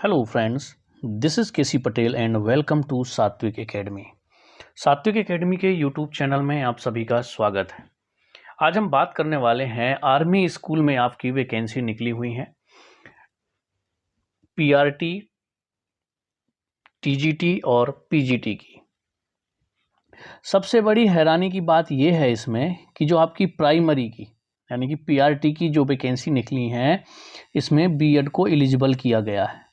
Hello friends, this is KC Patel and welcome to Satvik academy. Satvik academy के YouTube channel में आप सभी का स्वागत है। आज हम बात करने वाले हैं आर्मी स्कूल में आपकी वैकेंसी निकली हुई है, पीआरटी, टीजीटी और पीजीटी की। सबसे बड़ी हैरानी की बात यह है इसमें कि जो आपकी प्राइमरी की यानी कि पीआरटी की जो वैकेंसी निकली हैं, इसमें बीएड को एलिजिबल किया गया है।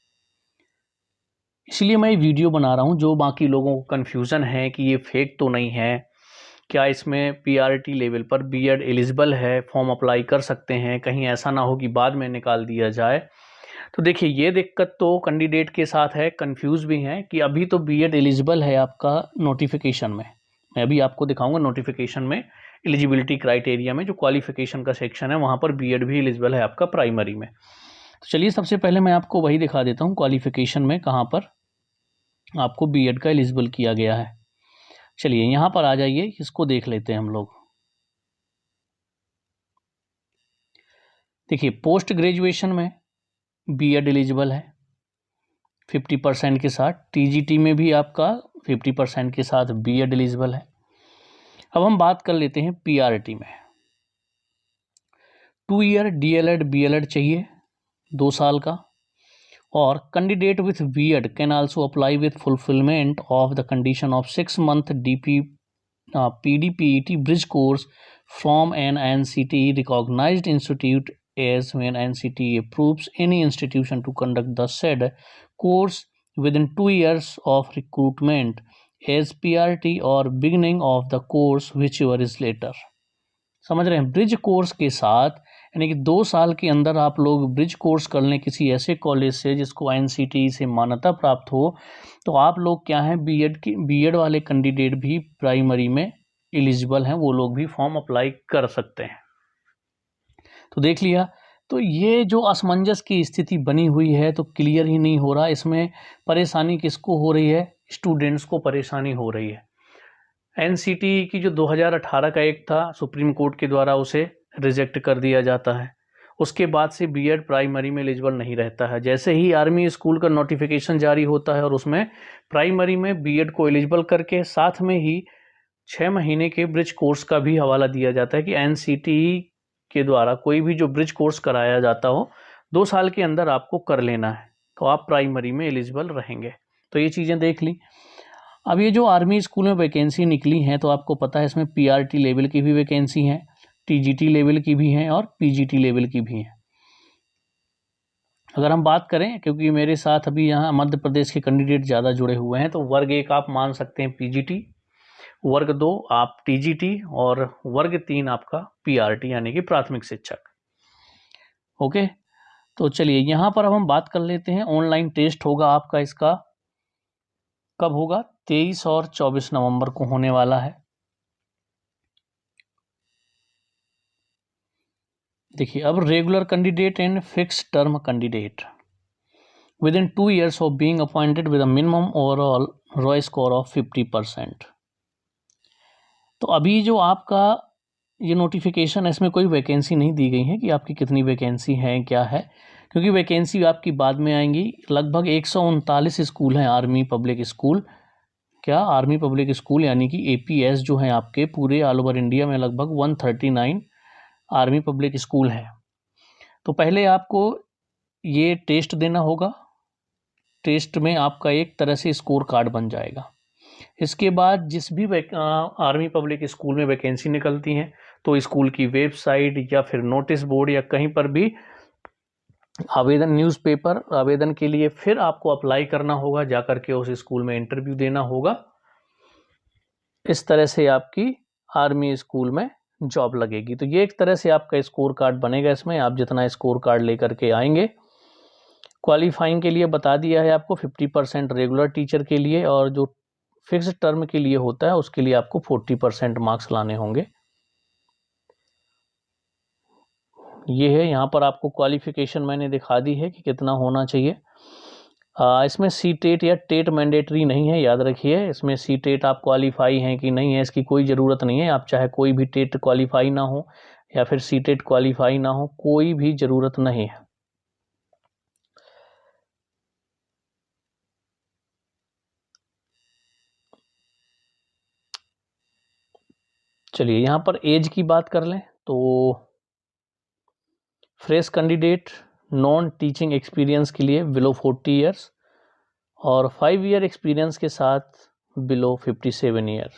इसलिए मैं ये वीडियो बना रहा हूँ। जो बाकी लोगों को कन्फ्यूज़न है कि ये फेक तो नहीं है, क्या इसमें पीआरटी लेवल पर बीएड एलिजिबल है, फॉर्म अप्लाई कर सकते हैं, कहीं ऐसा ना हो कि बाद में निकाल दिया जाए। तो देखिए, ये दिक्कत तो कैंडिडेट के साथ है, कंफ्यूज भी हैं कि अभी तो बीएड एलिजिबल है आपका नोटिफिकेशन में। मैं अभी आपको दिखाऊंगा नोटिफिकेशन में एलिजिबिलिटी क्राइटेरिया में जो क्वालिफिकेशन का सेक्शन है वहाँ पर बीएड भी एलिजिबल है आपका प्राइमरी में। तो चलिए, सबसे पहले मैं आपको वही दिखा देता हूँ क्वालिफिकेशन में कहाँ पर आपको बीएड का एलिजिबल किया गया है। चलिए यहाँ पर आ जाइए, इसको देख लेते हैं हम लोग। देखिए, पोस्ट ग्रेजुएशन में बीएड एलिजिबल है 50% के साथ, टीजीटी में भी आपका 50% के साथ बीएड एलिजिबल है। अब हम बात कर लेते हैं पीआरटी में। 2 ईयर डीएलएड बीएलएड चाहिए, 2 साल का, और candidate with BEd can also apply with fulfilment of the condition of 6 month PDPET bridge course from an NCTE recognized institute as when NCTE approves any institution to conduct the said course within 2 years of recruitment as PRT or beginning of the course whichever is later। समझ रहे हैं? Bridge course के साथ यानी कि 2 साल के अंदर आप लोग ब्रिज कोर्स कर लें किसी ऐसे कॉलेज से जिसको एनसीटीई से मान्यता प्राप्त हो, तो आप लोग क्या हैं, बीएड वाले कैंडिडेट भी प्राइमरी में एलिजिबल हैं, वो लोग भी फॉर्म अप्लाई कर सकते हैं। तो देख लिया। तो ये जो असमंजस की स्थिति बनी हुई है, तो क्लियर ही नहीं हो रहा। इसमें परेशानी किसको हो रही है? स्टूडेंट्स को परेशानी हो रही है। एनसीटीई की जो 2018 का एक्ट था, सुप्रीम कोर्ट के द्वारा उसे रिजेक्ट कर दिया जाता है। उसके बाद से बीएड प्राइमरी में एलिजिबल नहीं रहता है। जैसे ही आर्मी स्कूल का नोटिफिकेशन जारी होता है और उसमें प्राइमरी में बीएड को एलिजिबल करके साथ में ही 6 महीने के ब्रिज कोर्स का भी हवाला दिया जाता है कि एनसीटीई के द्वारा कोई भी जो ब्रिज कोर्स कराया जाता हो 2 साल के अंदर आपको कर लेना है, तो आप प्राइमरी में एलिजिबल रहेंगे। तो ये चीज़ें देख ली। अब ये जो आर्मी स्कूल में वैकेंसी निकली हैं, तो आपको पता है इसमें पीआरटी लेवल की भी वैकेंसी हैं, टीजीटी लेवल की भी हैं और पीजीटी लेवल की भी हैं। अगर हम बात करें, क्योंकि मेरे साथ अभी यहाँ मध्य प्रदेश के कैंडिडेट ज़्यादा जुड़े हुए हैं, तो वर्ग 1 आप मान सकते हैं पीजीटी, वर्ग 2 आप टीजीटी और वर्ग 3 आपका पीआरटी यानी कि प्राथमिक शिक्षक। ओके, तो चलिए यहाँ पर अब हम बात कर लेते हैं। ऑनलाइन टेस्ट होगा आपका, इसका कब होगा? 23 और 24 नवंबर को होने वाला है। देखिए, अब regular candidate and fix term candidate with in 2 years of being appointed with a minimum overall Roy score of 50%। तो अभी जो आपका ये नोटिफिकेशन है, इसमें कोई वैकेंसी नहीं दी गई है कि आपकी कितनी वैकेंसी है, क्या है, क्योंकि वैकेंसी आपकी बाद में आएंगी। लगभग 139 स्कूल हैं आर्मी पब्लिक स्कूल। क्या? आर्मी पब्लिक स्कूल यानी कि एपीएस जो हैं आपके पूरे ऑल ओवर इंडिया में लगभग 139 आर्मी पब्लिक स्कूल है। तो पहले आपको ये टेस्ट देना होगा। टेस्ट में आपका एक तरह से स्कोर कार्ड बन जाएगा। इसके बाद जिस भी आर्मी पब्लिक स्कूल में वैकेंसी निकलती हैं, तो स्कूल की वेबसाइट या फिर नोटिस बोर्ड या कहीं पर भी आवेदन, न्यूज़पेपर आवेदन के लिए फिर आपको अप्लाई करना होगा, जाकर के उस स्कूल में इंटरव्यू देना होगा। इस तरह से आपकी आर्मी स्कूल में जॉब लगेगी। तो ये एक तरह से आपका स्कोर कार्ड बनेगा। इसमें आप जितना स्कोर कार्ड लेकर के आएंगे, क्वालिफाइंग के लिए बता दिया है आपको 50% रेगुलर टीचर के लिए, और जो फिक्स टर्म के लिए होता है उसके लिए आपको 40% मार्क्स लाने होंगे। ये है, यहाँ पर आपको क्वालिफिकेशन मैंने दिखा दी है कि कितना होना चाहिए। इसमें सी टेट या टेट मैंडेटरी नहीं है, याद रखिए। इसमें सी टेट आप क्वालिफाई हैं कि नहीं है इसकी कोई ज़रूरत नहीं है। आप चाहे कोई भी टेट क्वालिफाई ना हो या फिर सी टेट क्वालिफाई ना हो, कोई भी ज़रूरत नहीं है। चलिए यहाँ पर एज की बात कर लें तो fresh candidate non teaching experience के लिए बिलो 40 ईयर्स और 5 ईयर एक्सपीरियंस के साथ बिलो 57 ईयर।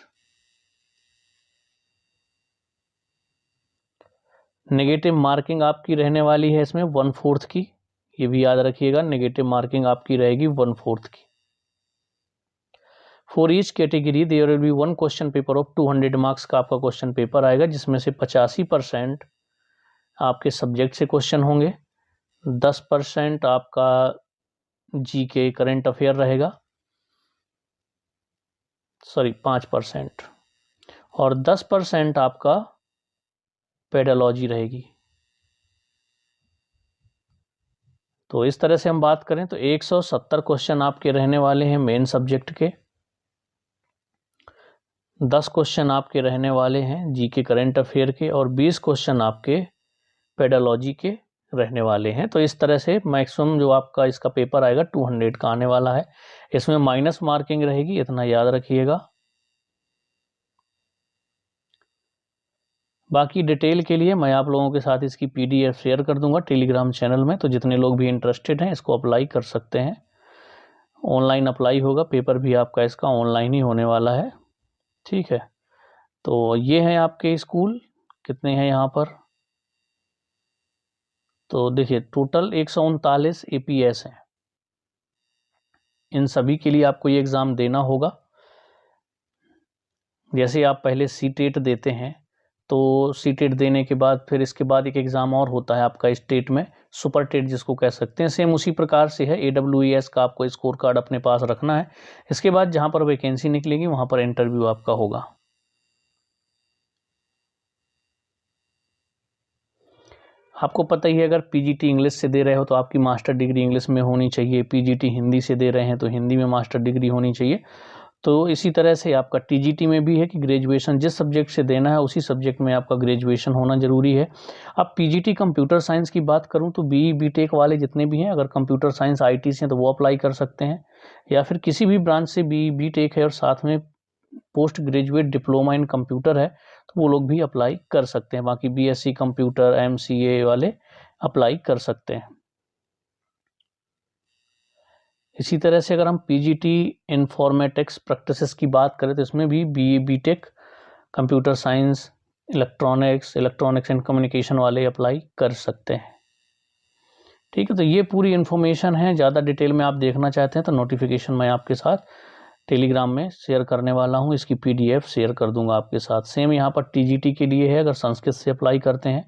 नेगेटिव मार्किंग आपकी रहने वाली है इसमें 1/4 की, ये भी याद रखिएगा, नेगेटिव मार्किंग आपकी रहेगी 1/4 की। For each category there will be 1 question paper of 200 marks का आपका क्वेश्चन पेपर आएगा, जिसमें से 85% आपके सब्जेक्ट से क्वेश्चन होंगे, 10% आपका जीके करंट अफेयर रहेगा, 5% और 10% आपका पेडोलॉजी रहेगी। तो इस तरह से हम बात करें तो 170 क्वेश्चन आपके रहने वाले हैं मेन सब्जेक्ट के, 10 क्वेश्चन आपके रहने वाले हैं जीके करंट अफेयर के और 20 क्वेश्चन आपके पेडोलॉजी के रहने वाले हैं। तो इस तरह से मैक्सिमम जो आपका इसका पेपर आएगा 200 का आने वाला है। इसमें माइनस मार्किंग रहेगी, इतना याद रखिएगा। बाकी डिटेल के लिए मैं आप लोगों के साथ इसकी PDF शेयर कर दूंगा टेलीग्राम चैनल में, तो जितने लोग भी इंटरेस्टेड हैं इसको अप्लाई कर सकते हैं। ऑनलाइन अप्लाई होगा, पेपर भी आपका इसका ऑनलाइन ही होने वाला है, ठीक है। तो ये हैं आपके स्कूल, कितने हैं यहाँ पर, तो देखिए टोटल 139 APS हैं। इन सभी के लिए आपको ये एग्ज़ाम देना होगा। जैसे आप पहले CTET देते हैं तो CTET देने के बाद फिर इसके बाद एक एग्ज़ाम और होता है आपका स्टेट में, सुपर टेट जिसको कह सकते हैं, सेम उसी प्रकार से है। AWES का आपको स्कोर कार्ड अपने पास रखना है। इसके बाद जहाँ पर वैकेंसी निकलेगी वहाँ पर इंटरव्यू आपका होगा। आपको पता ही है, अगर PGT इंग्लिश से दे रहे हो तो आपकी मास्टर डिग्री इंग्लिश में होनी चाहिए, PGT हिंदी से दे रहे हैं तो हिंदी में मास्टर डिग्री होनी चाहिए। तो इसी तरह से आपका TGT में भी है कि ग्रेजुएशन जिस सब्जेक्ट से देना है उसी सब्जेक्ट में आपका ग्रेजुएशन होना ज़रूरी है। अब PGT कंप्यूटर साइंस की बात करूं तो BE BTech वाले जितने भी हैं, अगर कंप्यूटर साइंस IT से हैं तो वो अप्लाई कर सकते हैं, या फिर किसी भी ब्रांच से BE BTech है और साथ में post graduate diploma in computer है तो वो लोग भी अप्लाई कर सकते हैं। बाकी BSc कंप्यूटर MCA वाले अप्लाई कर सकते हैं। इसी तरह से अगर हम PGT इन्फॉर्मेटिक्स प्रैक्टिसेस की बात करें तो इसमें भी BE BTech computer science electronics and communication वाले अप्लाई कर सकते हैं, ठीक है। तो ये पूरी इन्फॉर्मेशन है। ज़्यादा डिटेल में आप देखना चाहते हैं तो नोटिफिकेशन मैं आपके साथ टेलीग्राम में शेयर करने वाला हूँ, इसकी PDF शेयर कर दूंगा आपके साथ। सेम यहाँ पर TGT के लिए है, अगर संस्कृत से अप्लाई करते हैं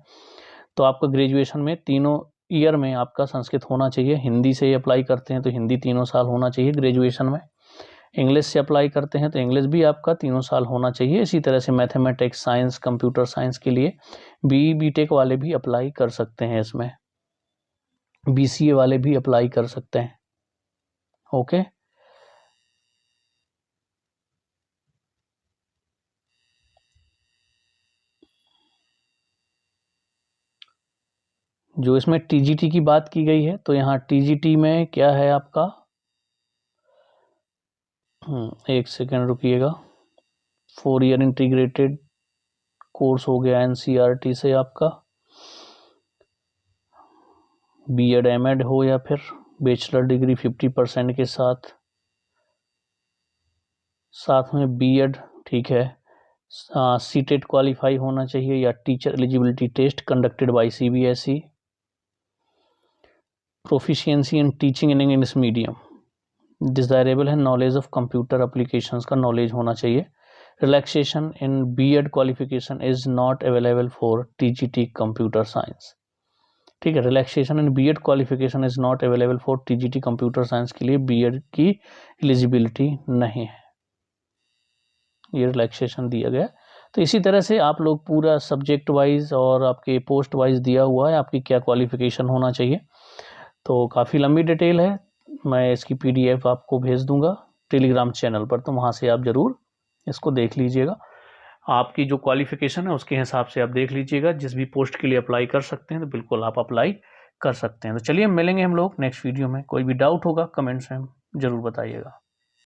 तो आपका ग्रेजुएशन में तीनों ईयर में आपका संस्कृत होना चाहिए। हिंदी से अप्लाई करते हैं तो हिंदी 3 साल होना चाहिए ग्रेजुएशन में। इंग्लिश से अप्लाई करते हैं तो इंग्लिश भी आपका 3 साल होना चाहिए। इसी तरह से मैथमेटिक्स साइंस कंप्यूटर साइंस के लिए BE BTech वाले भी अप्लाई कर सकते हैं, इसमें BCA वाले भी अप्लाई कर सकते हैं, ओके। जो इसमें TGT की बात की गई है तो यहाँ TGT में क्या है आपका, एक सेकेंड रुकिएगा। 4 ईयर इंटीग्रेटेड कोर्स हो गया NCERT से आपका, B.Ed M.Ed हो या फिर बैचलर डिग्री 50% के साथ में B.Ed, ठीक है। CTET क्वालिफाई होना चाहिए या teacher eligibility test conducted by CBSE, proficiency in teaching in English medium, desirable है नॉलेज ऑफ कंप्यूटर एप्लीकेशंस का नॉलेज होना चाहिए। Relaxation in B.Ed qualification is not available for TGT computer science, ठीक है। Relaxation in B.Ed qualification is not available for TGT computer science के लिए B.Ed की eligibility नहीं है, ये रिलैक्सेशन दिया गया। तो इसी तरह से आप लोग पूरा सब्जेक्ट वाइज और आपके पोस्ट वाइज दिया हुआ है आपकी क्या क्वालिफिकेशन होना चाहिए। तो काफ़ी लंबी डिटेल है, मैं इसकी PDF आपको भेज दूंगा टेलीग्राम चैनल पर, तो वहाँ से आप ज़रूर इसको देख लीजिएगा। आपकी जो क्वालिफिकेशन है उसके हिसाब से आप देख लीजिएगा। जिस भी पोस्ट के लिए अप्लाई कर सकते हैं तो बिल्कुल आप अप्लाई कर सकते हैं। तो चलिए मिलेंगे हम लोग नेक्स्ट वीडियो में। कोई भी डाउट होगा कमेंट्स में ज़रूर बताइएगा।